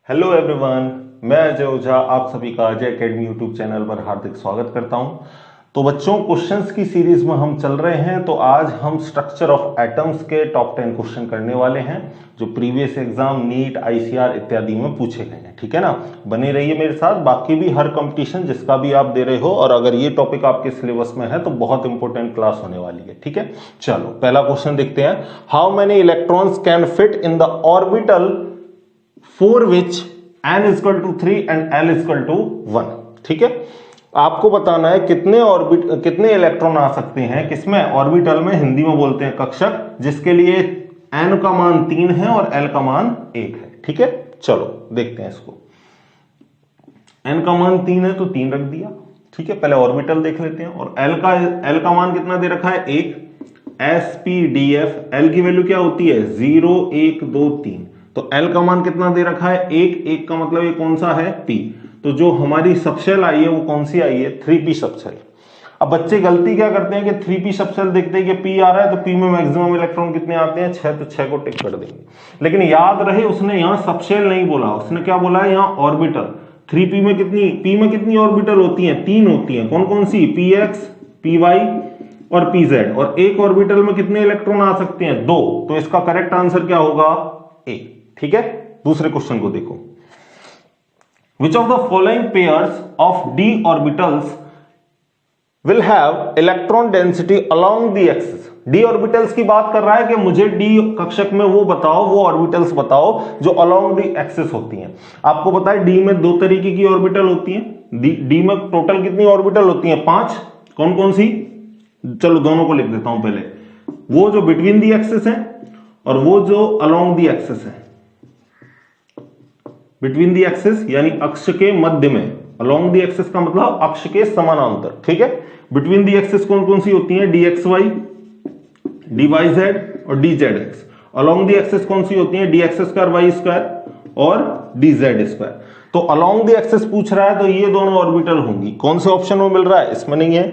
Hello everyone, मैं अजय ओझा आप सभी का अजय एकेडमी यूट्यूब चैनल पर हार्दिक स्वागत करता हूं। तो बच्चों, क्वेश्चंस की सीरीज में हम चल रहे हैं। तो आज हम स्ट्रक्चर ऑफ एटम्स के टॉप 10 क्वेश्चन करने वाले हैं जो प्रीवियस एग्जाम, नीट, आईसीआर इत्यादि में पूछे गए हैं। ठीक है ना, बने रहिए मेरे साथ। बाकी भी हर कंपटीशन जिसका भी आप दे रहे हो, और अगर ये टॉपिक आपके सिलेबस में है तो बहुत इंपॉर्टेंट क्लास होने वाली है। ठीक है, चलो पहला क्वेश्चन देखते हैं। How many electrons can fit in the orbital for which n is equal to 3 and l is equal to 1। ठीक है, आपको बताना है कितने इलेक्ट्रॉन आ सकते हैं किसमें, ऑर्बिटल में, हिंदी में बोलते हैं कक्षक, जिसके लिए n का मान 3 है और l का मान 1 है। ठीक है, चलो देखते हैं इसको। n का मान 3 है तो 3 रख दिया। ठीक है, पहले ऑर्बिटल देख लेते हैं। और l का मान कितना दे रखा है, 1। sp/df, l की वैल्यू क्या होती है, 0 1 2 3। तो L का मान कितना दे रखा है, 1 का मतलब ये कौन सा है, P। तो जो हमारी सबशेल आई है वो कौन सी आई है, 3p सबशेल। अब बच्चे गलती क्या करते हैं कि 3p सबशेल देखते हैं कि P आ रहा है तो P में मैक्सिमम इलेक्ट्रॉन कितने आते हैं, 6, तो 6 को टिक कर देंगे। लेकिन याद रहे उसने यहाँ सबशेल नहीं बोला, उसने क्या बोला है, यहाँ ऑर्बिटल। 3p में कितनी ऑर्बिटल होती है, 3 होती है। कौन कौन सी, px, py और pz। और एक ऑर्बिटल में कितने इलेक्ट्रॉन आ सकते हैं, 2। तो इसका करेक्ट आंसर क्या होगा, A। ठीक है, दूसरे क्वेश्चन को देखो। Which of the following pairs of d orbitals will have electron density along the axis? d orbitals की बात कर रहा है कि मुझे d कक्षक में वो बताओ, वो ऑर्बिटल्स बताओ जो along the axis होती हैं। आपको पता है d में 2 तरीके की ऑर्बिटल होती हैं। d में टोटल कितनी ऑर्बिटल होती हैं, 5। कौन कौन सी, चलो दोनों को लिख देता हूं पहले। वो जो बिटवीन दी एक्सिस है और वो जो along दी एक्सिस है। बिटवीन दी एक्सिस यानी अक्ष के मध्य में, अलोंग दी एक्सिस का मतलब अक्ष के समानांतर। ठीक है, बिटवीन दी एक्सिस कौन कौन सी होती हैं, dxy, dyz और dzx। अलोंग दी एक्सिस कौन सी होती हैं, dx² y² और dz²। तो अलोंग दी एक्सिस पूछ रहा है तो ये दोनों ऑर्बिटल होंगी। कौन से ऑप्शन में मिल रहा है, इसमें नहीं है,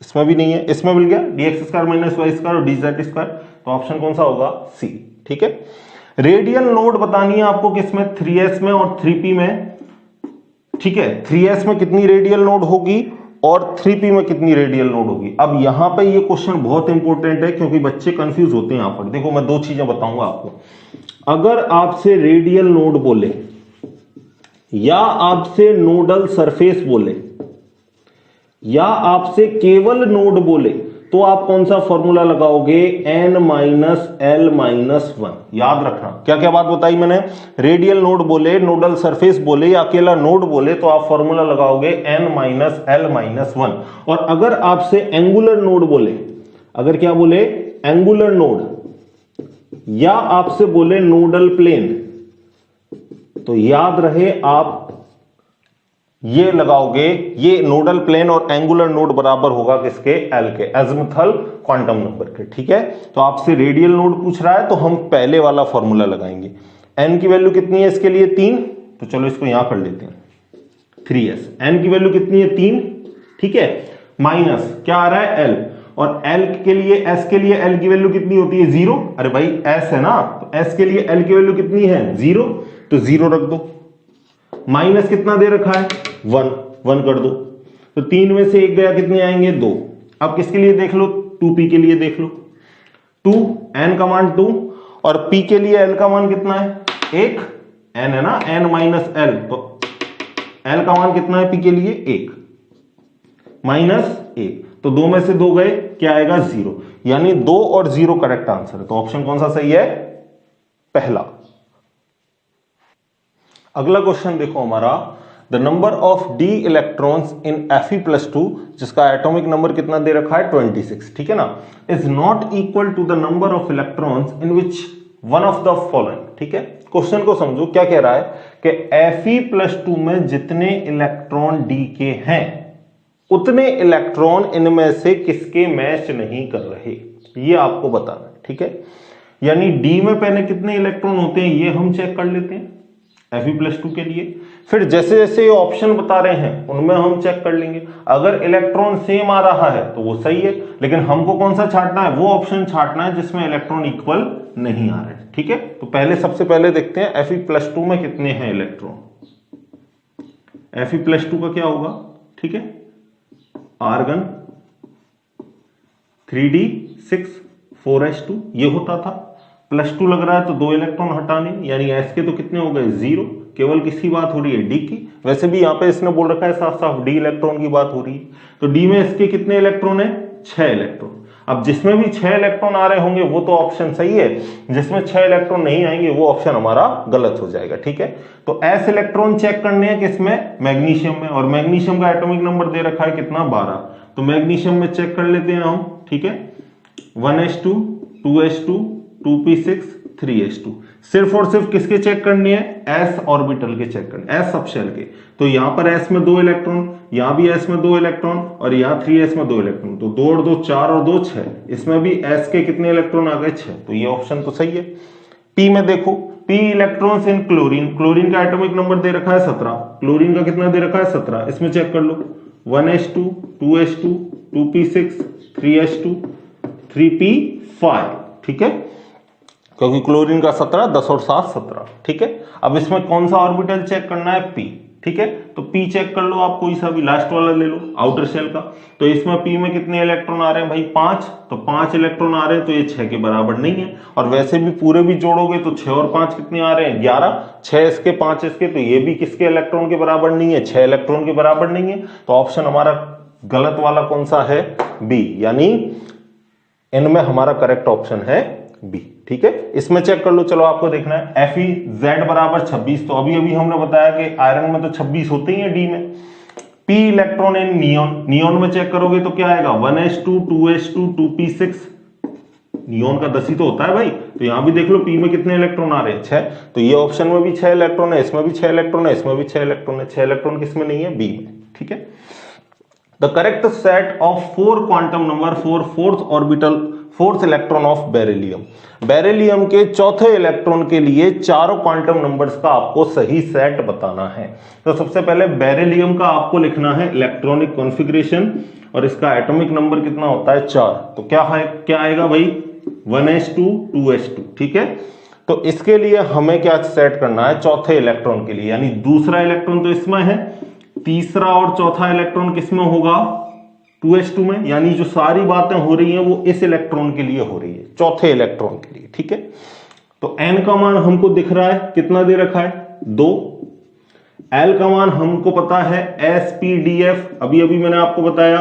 इसमें भी नहीं है, इसमें मिल गया dx² y² और dz²। तो ऑप्शन कौन सा होगा, सी। ठीक है, रेडियल नोड बतानी है आपको किसमें, 3s में और 3p में। ठीक है, 3s में कितनी रेडियल नोड होगी और 3p में कितनी रेडियल नोड होगी। अब यहां पे ये क्वेश्चन बहुत इंपॉर्टेंट है क्योंकि बच्चे कंफ्यूज होते हैं यहां पर। देखो मैं 2 चीजें बताऊंगा आपको। अगर आपसे रेडियल नोड बोले या आपसे नोडल सरफेस बोले या आपसे केवल नोड बोले तो आप कौन सा फॉर्मूला लगाओगे, n - l - 1। याद रखना क्या क्या बात बताई मैंने। रेडियल नोड बोले, नोडल सरफेस बोले या अकेला नोड बोले तो आप फॉर्मूला लगाओगे n - l - 1। और अगर आपसे एंगुलर नोड बोले, अगर क्या बोले, एंगुलर नोड या आपसे बोले नोडल प्लेन, तो याद रहे आप ये लगाओगे, ये नोडल प्लेन और एंगुलर नोड बराबर होगा किसके, एल के, एज़िमुथल क्वांटम नंबर के। ठीक है, तो आपसे रेडियल नोड पूछ रहा है तो हम पहले वाला फॉर्मूला लगाएंगे। एन की वैल्यू कितनी है इसके लिए, 3। तो चलो इसको यहां कर लेते हैं, 3s। एन की वैल्यू कितनी है, 3। ठीक है, माइनस क्या आ रहा है, एल। और एल के लिए, एस के लिए एल की वैल्यू कितनी होती है, 0। अरे भाई एस है ना, तो एस के लिए एल की वैल्यू कितनी है, 0। तो 0 रख दो। माइनस कितना दे रखा है, 1 कर दो। तो 3 में से 1 गया, कितने आएंगे, 2। अब किसके लिए देख लो, 2p के लिए देख लो। 2, n का मान 2 और p के लिए l का मान कितना है, 1। n है ना, n - l, तो l का मान कितना है p के लिए, 1 - 1। तो 2 में से 2 गए, क्या आएगा, 0। यानी 2 और 0 करेक्ट आंसर है। तो ऑप्शन कौन सा सही है, पहला। अगला क्वेश्चन देखो हमारा, the number of d electrons in Fe+2, जिसका एटॉमिक नंबर कितना दे रखा है, 26। ठीक है ना, is not equal to the number of electrons in which one of the following. ठीक है, क्वेश्चन को समझो, क्या कह रहा है कि Fe+2 में जितने इलेक्ट्रॉन d के हैं उतने इलेक्ट्रॉन इनमें से किसके मैच नहीं कर रहे, ये आपको बताना है। ठीक है, यानी d में पहले कितने इलेक्ट्रॉन होते हैं ये हम चेक कर लेते हैं Fe+2 के लिए। फिर जैसे जैसे ये ऑप्शन बता रहे हैं उनमें हम चेक कर लेंगे। अगर इलेक्ट्रॉन सेम आ रहा है तो वो सही है, लेकिन हमको कौन सा छांटना है, वो ऑप्शन छांटना है जिसमें इलेक्ट्रॉन इक्वल नहीं आ रहे। ठीक है। तो पहले सबसे पहले देखते हैं Fe+2 में कितने हैं इलेक्ट्रॉन। Fe+2 का क्या होगा, ठीक है, आर्गन 3d6 4s2 ये होता था, +2 लग रहा है तो 2 इलेक्ट्रॉन हटाने, यानी s के तो कितने हो गए 0, केवल किसकी बात हो रही है d की। वैसे भी यहां पे इसने बोल रखा है साफ साफ d इलेक्ट्रॉन की बात हो रही है, तो d में इसके कितने इलेक्ट्रॉन है 6 इलेक्ट्रॉन। अब जिसमें भी 6 इलेक्ट्रॉन आ रहे होंगे वो तो ऑप्शन सही है, जिसमें 6 इलेक्ट्रॉन नहीं आएंगे वो ऑप्शन हमारा गलत हो जाएगा, ठीक है। तो s इलेक्ट्रॉन चेक करने हैं किसमें, मैग्नीशियम में, और मैग्नीशियम का एटॉमिक नंबर दे रखा है कितना 12, तो मैग्नीशियम में चेक कर लेते हैं हम, ठीक है, 1s2 2s2 2p6 3s2। सिर्फ और सिर्फ किसके चेक करनी है, s ऑर्बिटल के चेक करने, s सबशेल के। तो यहां पर s में 2 इलेक्ट्रॉन, यहां भी s में 2 इलेक्ट्रॉन, और यहां 3s में 2 इलेक्ट्रॉन, तो 2 और 2 4 और 2 6, इसमें भी s के कितने इलेक्ट्रॉन आ गए 6, तो ये ऑप्शन तो सही है। p में देखो, p electrons in chlorine, chlorine का एटॉमिक नंबर दे रखा है 17, क्लोरीन का कितना दे रखा है 17, इसमें चेक कर लो 1s2 2s2 2p6 3s2 3p5, ठीक है, क्योंकि क्लोरीन का 17, 10 और 7 17, ठीक है। अब इसमें कौन सा ऑर्बिटल चेक करना है, p, ठीक है, तो p चेक कर लो आप, कोई सा भी लास्ट वाला ले लो आउटर शेल का। तो इसमें p में कितने इलेक्ट्रॉन आ रहे हैं भाई 5, तो 5 इलेक्ट्रॉन आ रहे हैं, तो ये 6 के बराबर नहीं है, और वैसे भी पूरे भी जोड़ोगे तो 6 और 5 कितने आ रहे हैं 11, 6 इसके 5 इसके, तो ये भी किसके इलेक्ट्रॉन के बराबर नहीं है, 6 इलेक्ट्रॉन के बराबर नहीं है। तो ऑप्शन हमारा गलत वाला कौन सा है, बी, यानी इनमें हमारा करेक्ट ऑप्शन है बी, ठीक है। इसमें चेक कर लो, चलो आपको देखना है FeZ बराबर 26, तो अभी अभी हमने बताया कि आयरन में तो 26 होते ही है डी में। p electron in neon, neon में चेक करोगे तो क्या आएगा 1s2 2s2 2p6, नियोन का 10 ही तो होता है भाई, तो यहां भी देख लो p में कितने इलेक्ट्रॉन आ रहे हैं 6, तो ये ऑप्शन में भी 6 इलेक्ट्रॉन है, इसमें भी 6 इलेक्ट्रॉन है, इसमें भी 6 इलेक्ट्रॉन है, 6 इलेक्ट्रॉन किसमें नहीं है, बी में, ठीक है। The correct set of 4 quantum number for fourth electron of beryllium, beryllium के चौथे इलेक्ट्रॉन के लिए चारों क्वांटम नंबर्स का आपको सही सेट बताना है। तो सबसे पहले बेरिलियम का आपको लिखना है इलेक्ट्रॉनिक कॉन्फ़िगरेशन, और इसका एटॉमिक नंबर कितना होता है 4, तो क्या आएगा भाई 1s2 2s2, ठीक है। तो इसके लिए हमें क्या सेट करना है, चौथे इलेक्ट्रॉन के लिए, यानी दूसरा इलेक्ट्रॉन तो इसमें है, तीसरा और चौथा इलेक्ट्रॉन किसमें होगा 2s2 में, यानी जो सारी बातें हो रही हैं वो इस इलेक्ट्रॉन के लिए हो रही है, चौथे इलेक्ट्रॉन के लिए, ठीक है। तो n का मान हमको दिख रहा है, कितना दे रखा है 2, l का मान हमको पता है SPDF, अभी अभी मैंने आपको बताया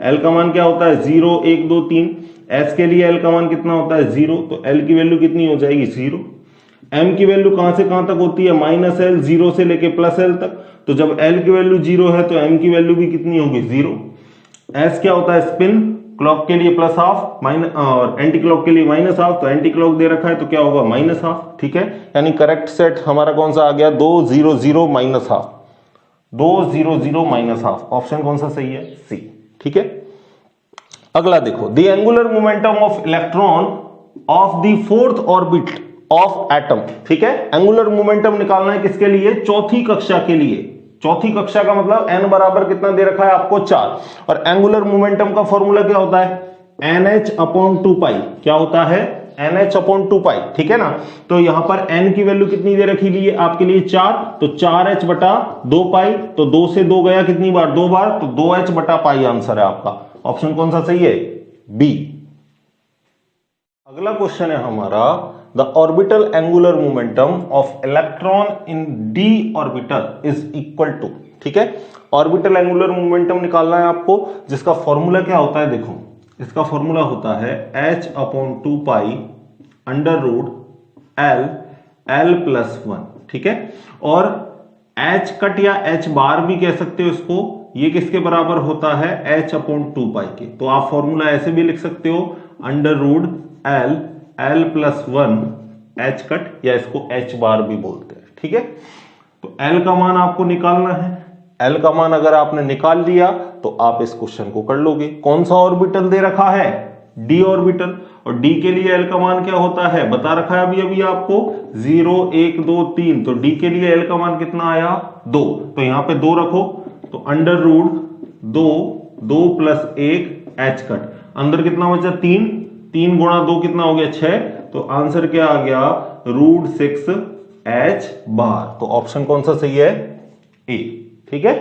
l का मान क्या होता है 0 1 2 3, s के लिए l का मान कितना होता है 0, तो l की वैल्यू कितनी हो जाएगी 0, m की वैल्यू कहां से कहां तक होती है -l, 0 से लेके +l तक, तो जब l की वैल्यू 0 है तो m की वैल्यू भी कितनी होगी 0। s क्या होता है स्पिन, क्लॉक के लिए +12 और एंटी क्लॉक के लिए -12, तो एंटी क्लॉक दे रखा है तो क्या होगा -12, ठीक है। यानी करेक्ट सेट हमारा कौन सा आ गया 2 0 0 -12, 2 0 0 -12, ऑप्शन कौन सा सही है सी, ठीक है। अगला देखो, the angular momentum of electron of the fourth orbit of atom, ठीक है। एंगुलर मोमेंटम निकालना है किसके लिए, चौथी कक्षा के लिए, चौथी कक्षा का मतलब n बराबर कितना दे रखा है आपको 4, और एंगुलर मोमेंटम का फॉर्मूला क्या होता है NH/2π, क्या होता है NH/2π, ठीक है ना। तो यहां पर n की वैल्यू कितनी दे रखी है आपके लिए 4, तो 4h/2π, तो 2 से 2 गया कितनी बार 2 बार, तो 2h/π आंसर है आपका। ऑप्शन कौन सा सही है बी। अगला क्वेश्चन है हमारा the orbital angular momentum of electron in d orbital is equal to, ठीक है। ऑर्बिटल एंगुलर मोमेंटम निकालना है आपको, जिसका फॉर्मूला क्या होता है, देखो इसका फॉर्मूला होता है h/2π √L ठीक है, और h कट या h बार भी कह सकते हो इसको, ये किसके बराबर होता है h/2π के। तो आप फॉर्मूला ऐसे भी लिख सकते हो √L+1 h कट, या इसको h बार भी बोलते हैं, ठीक है। तो L का मान आपको निकालना है, L का मान अगर आपने निकाल लिया तो आप इस क्वेश्चन को कर लोगे। कौन सा ऑर्बिटल दे रखा है d ऑर्बिटल, और d के लिए L का मान क्या होता है बता रखा है अभी अभी आपको 0 1 2 3, तो d के लिए L का मान कितना आया 2, तो यहां पे 2 रखो, तो √2 2 + 1 h कट, अंदर कितना बचा 3, 3 × 2 कितना हो गया 6, तो आंसर क्या आ गया, √6h बार। तो ऑप्शन कौन सा सही है, ए। ठीक है,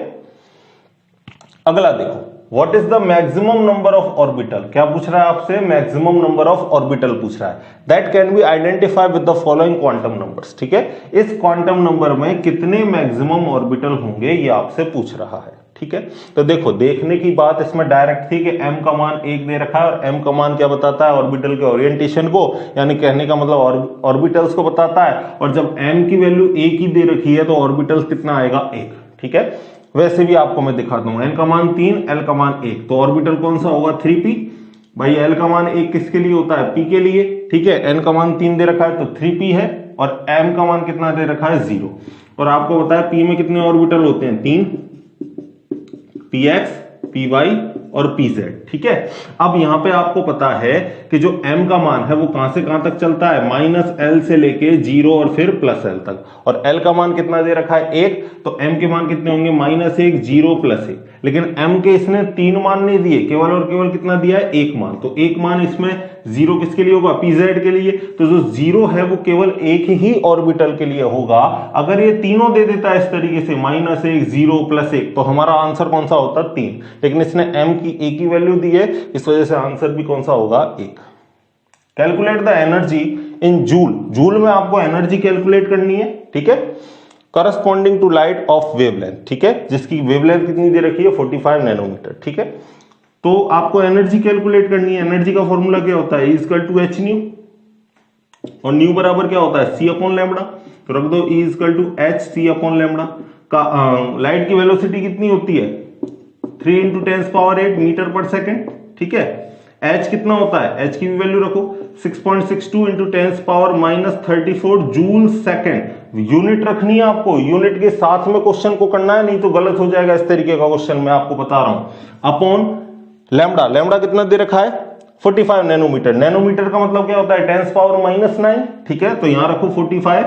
अगला देखो, what is the maximum number of orbital. क्या पूछ रहा है आपसे, मैक्सिमम नंबर ऑफ ऑर्बिटल पूछ रहा है। That can be identify with the following quantum numbers. ठीक है, इस क्वांटम नंबर में कितने मैक्सिमम ऑर्बिटल होंगे ये आपसे पूछ रहा है। ठीक है, तो देखो, देखने की बात इसमें डायरेक्ट थी कि m का मान 1 दे रखा है और m का मान क्या बताता है, ऑर्बिटल के ओरिएंटेशन को, यानी कहने का मतलब ऑर्बिटल्स को बताता है। और जब m की वैल्यू 1 ही दे रखी है तो ऑर्बिटल्स कितना आएगा, 1। ठीक है, वैसे भी आपको मैं दिखाता हूं, n का मान 3, l का मान 1, तो ऑर्बिटल कौन सा होगा, 3p। भाई l का मान 1 किसके लिए होता है, p के लिए। ठीक है, n का मान 3 दे रखा है तो 3p है, और m का मान कितना दे रखा है, 0। और आपको बताया p में कितने ऑर्बिटल होते हैं, 3, px, py और pz। ठीक है, अब यहां पे आपको पता है कि जो m का मान है वो कहां से कहां तक चलता है, -l से लेके 0 और फिर +l तक। और l का मान कितना दे रखा है, 1, तो m के मान कितने होंगे, -1, 0, +1। लेकिन m के इसने 3 मान नहीं दिए, केवल और केवल कितना दिया है, 1 मान। तो 1 मान इसमें 0 किसके लिए होगा, pz के लिए। तो जो 0 है वो केवल एक ही ऑर्बिटल के लिए होगा। अगर ये तीनों दे देता है इस तरीके से, -1, 0, +1, तो हमारा आंसर कौन सा होता, 3। लेकिन इसने m की एक ही वैल्यू दी है, इस वजह से आंसर भी कौन सा होगा, 1। Calculate the energy in joule. Joule में आपको एनर्जी कैलकुलेट करनी है। ठीक है, corresponding to light of wavelength. ठीक है, जिसकी वेवलेंथ कितनी दे रखी है, 45 नैनोमीटर। ठीक है, तो आपको एनर्जी कैलकुलेट करनी है। एनर्जी का फॉर्मूला क्या होता है, E = h न्यू, और न्यू बराबर क्या होता है, c/λ। तो रख दो E = hc/λ का। लाइट की वेलोसिटी कितनी होती है, 3 × 10⁸ मीटर पर सेकेंड। ठीक है, h कितना होता है, h की भी वैल्यू रखो, 6.62 × 10⁻34 जूल सेकेंड। यूनिट रखनी है आपको, यूनिट के साथ में क्वेश्चन को करना है, नहीं तो गलत हो जाएगा इस तरीके का क्वेश्चन, मैं आपको बता रहा हूं। अपॉन लैम्डा, लैम्डा कितना दे रखा है, 45 नैनोमीटर। नैनोमीटर का मतलब क्या होता है, 10⁻⁹। ठीक है, तो यहां रखो 45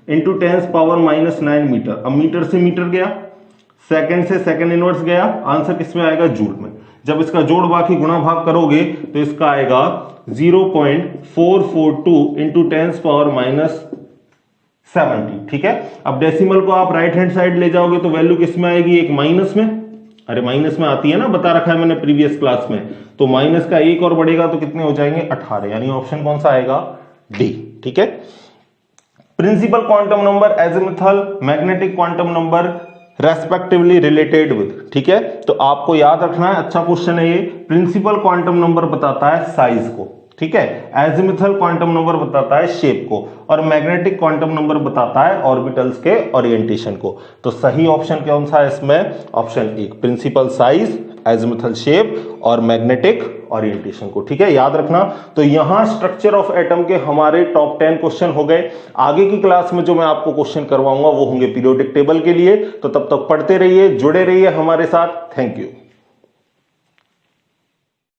× 10⁻⁹ मीटर। अब मीटर से मीटर गया, सेकंड से सेकंड इनवर्स गया, आंसर किसमें आएगा, जूल में। जब इसका जोड़ बाकी गुणा भाग करोगे तो इसका आएगा 0.442 × 10⁻70। ठीक है, अब डेसिमल को आप राइट हैंड साइड ले जाओगे तो वैल्यू किसमें आएगी, एक माइनस में। अरे माइनस में आती है ना, बता रखा है मैंने प्रीवियस क्लास में। तो माइनस का एक और बढ़ेगा तो कितने हो जाएंगे, 18, यानी ऑप्शन कौन सा आएगा, डी। ठीक है, principal quantum number, azimuthal, magnetic quantum number respectively related with. ठीक है, तो आपको याद रखना है, अच्छा क्वेश्चन है ये। प्रिंसिपल क्वांटम नंबर बताता है साइज को। ठीक है, एजिमुथल क्वांटम नंबर बताता है शेप को, और मैग्नेटिक क्वांटम नंबर बताता है ऑर्बिटल्स के ओरिएंटेशन को। तो सही ऑप्शन कौन सा है इसमें, option 1, principal size, azimuthal shape और मैग्नेटिक ओरिएंटेशन को। ठीक है, याद रखना। तो यहां स्ट्रक्चर ऑफ एटम के हमारे टॉप 10 क्वेश्चन हो गए। आगे की क्लास में जो मैं आपको क्वेश्चन करवाऊंगा वो होंगे पीरियोडिक टेबल के लिए। तो तब तक पढ़ते रहिए, जुड़े रहिए हमारे साथ। Thank you.